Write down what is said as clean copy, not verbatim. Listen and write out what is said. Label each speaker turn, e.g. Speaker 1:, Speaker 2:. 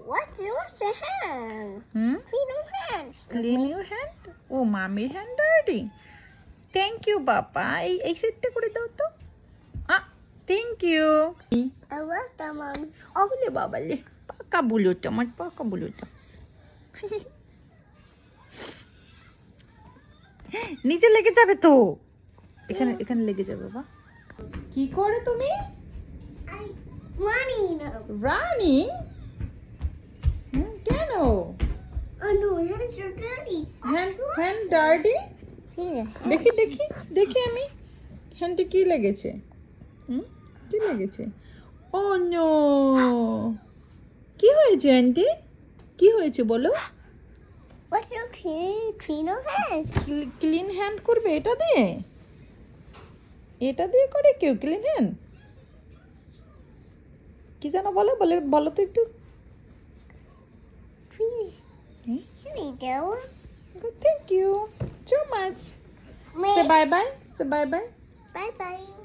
Speaker 1: what's your hand? Clean your hands.
Speaker 2: Clean your hand. Oh, মামির hand dirty. Thank you, বাবা. এই সেটটা করে দাও তো। Thank you.
Speaker 1: I love them, Mom.
Speaker 2: ওলে বাবালে, পাকা বুলোটা, আমার পাকা বুলোটা। নিচে লেগে যাবে তো। এখানে লেগে যাবে বাবা। কি করে তুমি?
Speaker 1: Running.
Speaker 2: রানিং? কেন?
Speaker 1: Oh no, hands are dirty.
Speaker 2: Hand dirty?
Speaker 1: Here.
Speaker 2: দেখি আমি হ্যান্ডে কি লেগেছে? কি লেগেছে? ও নো, কি হয়েছে আন্টি? কি হয়েছে বলো?
Speaker 1: What's your clean your hands?
Speaker 2: Clean hand করবে এটা দিয়ে? এটা দিয়ে করে কেউ ক্লিন হ্যান্ড? কি যেন বলো তো একটু।
Speaker 1: Here we go.
Speaker 2: Thank you so much. Say bye bye.
Speaker 1: Bye bye.